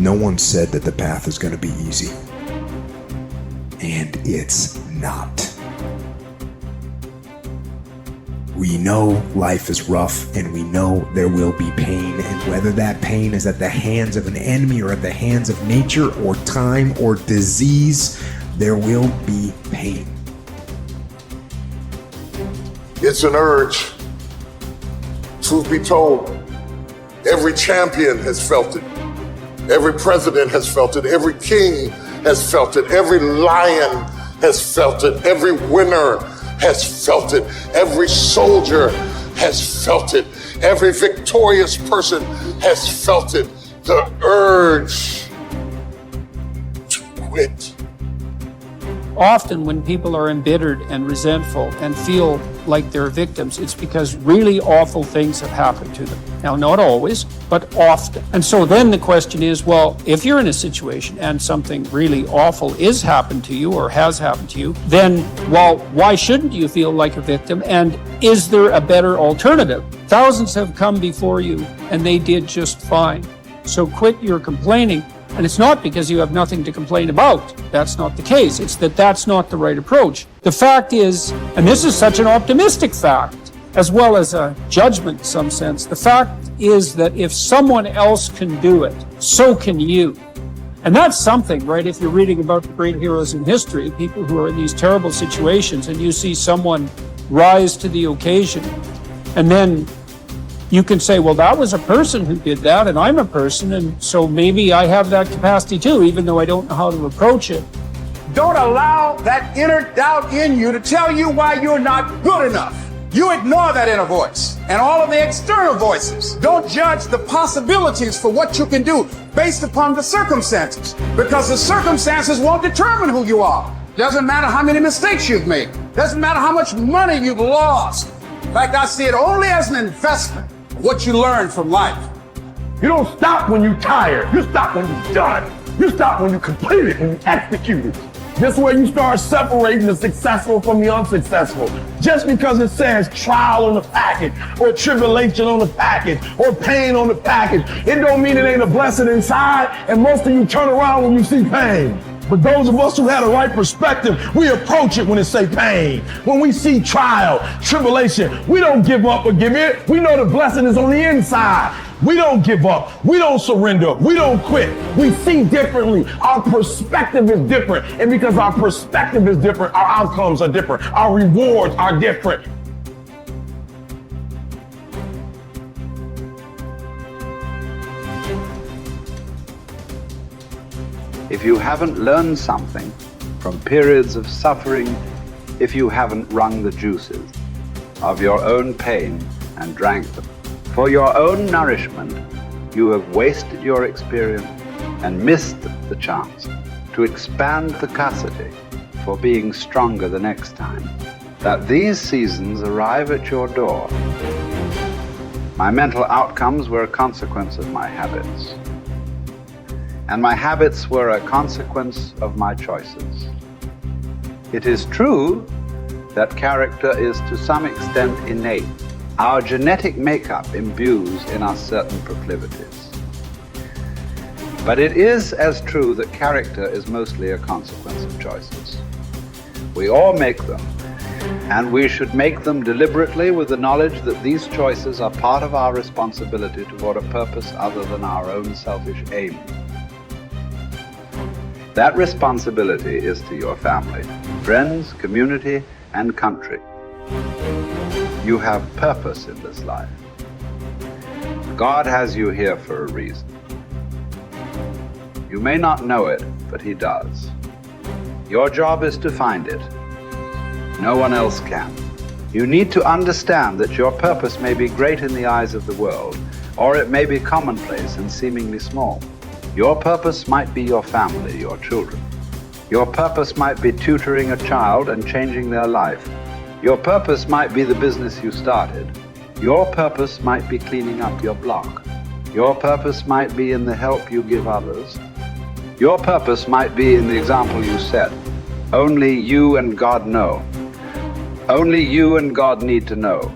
No one said that the path is going to be easy. And it's not. We know life is rough, and we know there will be pain, and whether that pain is at the hands of an enemy or at the hands of nature or time or disease, there will be pain. It's an urge. Truth be told, every champion has felt it. Every president has felt it. Every king has felt it. Every lion has felt it. Every winner has felt it. Every soldier has felt it. Every victorious person has felt it. The urge to quit. Often when people are embittered and resentful and feel like they're victims, it's because really awful things have happened to them. Now, not always, but often. And so then the question is, well, if you're in a situation and something really awful is happened to you or has happened to you, then, well, why shouldn't you feel like a victim? And is there a better alternative? Thousands have come before you and they did just fine. So quit your complaining. And it's not because you have nothing to complain about. That's not the case. It's that that's not the right approach. The fact is, and this is such an optimistic fact, as well as a judgment in some sense, the fact is that if someone else can do it, so can you. And that's something, right? If you're reading about the great heroes in history, people who are in these terrible situations, and you see someone rise to the occasion, and then you can say, well, that was a person who did that, and I'm a person, and so maybe I have that capacity too, even though I don't know how to approach it. Don't allow that inner doubt in you to tell you why you're not good enough. You ignore that inner voice and all of the external voices. Don't judge the possibilities for what you can do based upon the circumstances, because the circumstances won't determine who you are. Doesn't matter how many mistakes you've made. Doesn't matter how much money you've lost. In fact, I see it only as an investment. What you learn from life. You don't stop when you're tired. You stop when you're done. You stop when you complete it and you execute it. This way you start separating the successful from the unsuccessful. Just because it says trial on the package, or tribulation on the package, or pain on the package, it don't mean it ain't a blessing inside, and most of you turn around when you see pain. But those of us who had a right perspective, we approach it when it say pain. When we see trial, tribulation, we don't give up or give in. We know the blessing is on the inside. We don't give up. We don't surrender. We don't quit. We see differently. Our perspective is different. And because our perspective is different, our outcomes are different. Our rewards are different. If you haven't learned something from periods of suffering, if you haven't wrung the juices of your own pain and drank them, for your own nourishment, you have wasted your experience and missed the chance to expand the capacity for being stronger the next time. That these seasons arrive at your door. My mental outcomes were a consequence of my habits. And my habits were a consequence of my choices. It is true that character is to some extent innate. Our genetic makeup imbues in us certain proclivities. But it is as true that character is mostly a consequence of choices. We all make them, and we should make them deliberately with the knowledge that these choices are part of our responsibility toward a purpose other than our own selfish aim. That responsibility is to your family, friends, community, and country. You have purpose in this life. God has you here for a reason. You may not know it, but He does. Your job is to find it. No one else can. You need to understand that your purpose may be great in the eyes of the world, or it may be commonplace and seemingly small. Your purpose might be your family, your children. Your purpose might be tutoring a child and changing their life. Your purpose might be the business you started. Your purpose might be cleaning up your block. Your purpose might be in the help you give others. Your purpose might be in the example you set. Only you and God know. Only you and God need to know.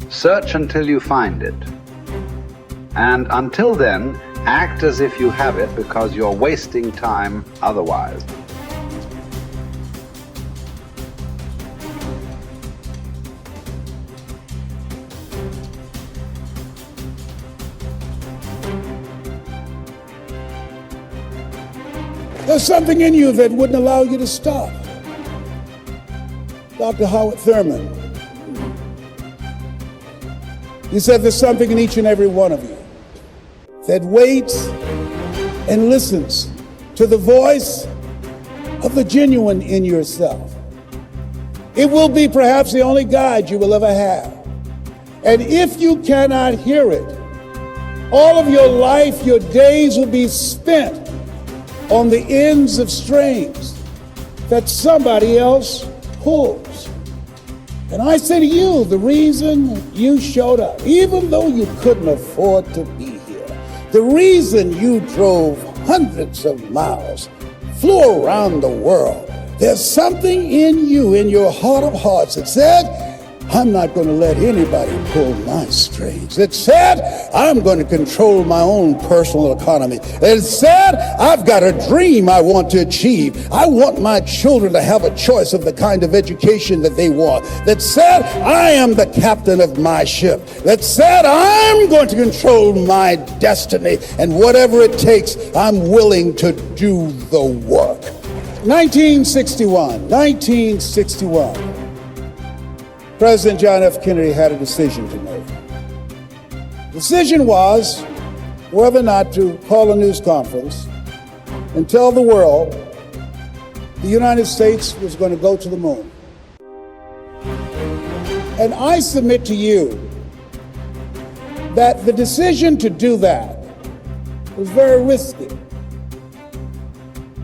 Search until you find it. And until then, Act as if you have it because you're wasting time otherwise. There's something in you that wouldn't allow you to stop. Dr. Howard Thurman, he said there's something in each and every one of you that waits and listens to the voice of the genuine in yourself. It will be perhaps the only guide you will ever have. And if you cannot hear it, all of your life, your days will be spent on the ends of strings that somebody else pulls. And I say to you, the reason you showed up, even though you couldn't afford to be here, the reason you drove hundreds of miles, flew around the world, there's something in you, in your heart of hearts, that said, I'm not going to let anybody pull my strings. That said, I'm going to control my own personal economy. That said, I've got a dream I want to achieve. I want my children to have a choice of the kind of education that they want. That said, I am the captain of my ship. That said, I'm going to control my destiny. And whatever it takes, I'm willing to do the work. 1961. President John F. Kennedy had a decision to make. The decision was whether or not to call a news conference and tell the world the United States was going to go to the moon. And I submit to you that the decision to do that was very risky.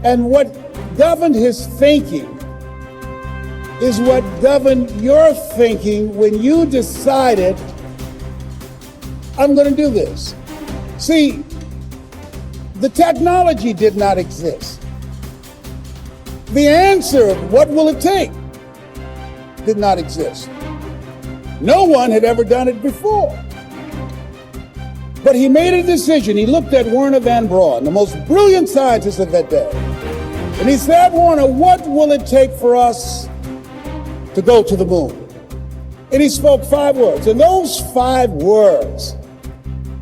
And what governed his thinking is what governed your thinking when you decided, I'm going to do this. See, the technology did not exist. The answer, what will it take, did not exist. No one had ever done it before. But he made a decision. He looked at Werner von Braun, the most brilliant scientist of that day. And he said, Werner, what will it take for us to go to the moon? And he spoke 5 words. And those 5 words,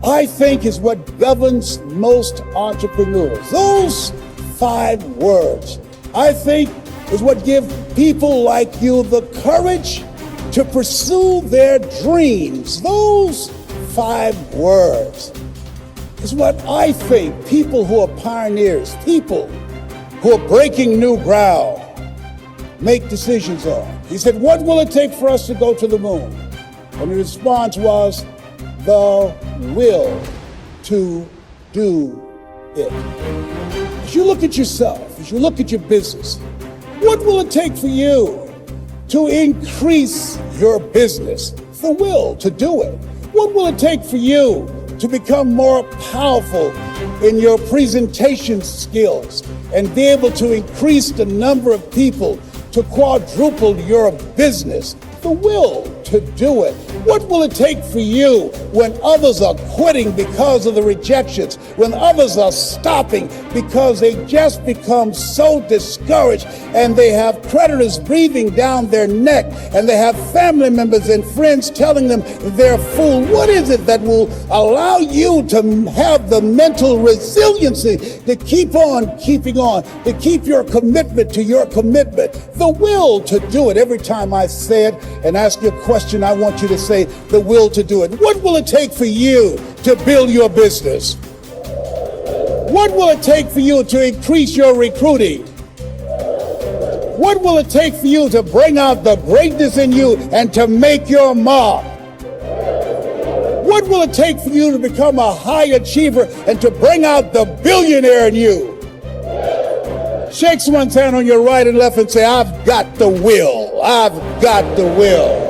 I think, is what governs most entrepreneurs. Those 5 words, I think, is what give people like you the courage to pursue their dreams. Those 5 words is what I think people who are pioneers, people who are breaking new ground, make decisions on. He said, what will it take for us to go to the moon? And the response was, the will to do it. As you look at yourself, as you look at your business, what will it take for you to increase your business? The will to do it. What will it take for you to become more powerful in your presentation skills and be able to increase the number of people, to quadruple your business? The will to do it. What will it take for you when others are quitting because of the rejections, when others are stopping because they just become so discouraged and they have creditors breathing down their neck and they have family members and friends telling them they're a fool? What is it that will allow you to have the mental resiliency to keep on keeping on, to keep your commitment to your commitment? The will to do it. Every time I say it and ask you a question, I want you to say the will to do it. What will it take for you to build your business? What will it take for you to increase your recruiting? What will it take for you to bring out the greatness in you and to make your mark? What will it take for you to become a high achiever and to bring out the billionaire in you? Shake someone's hand on your right and left and say, I've got the will. I've got the will.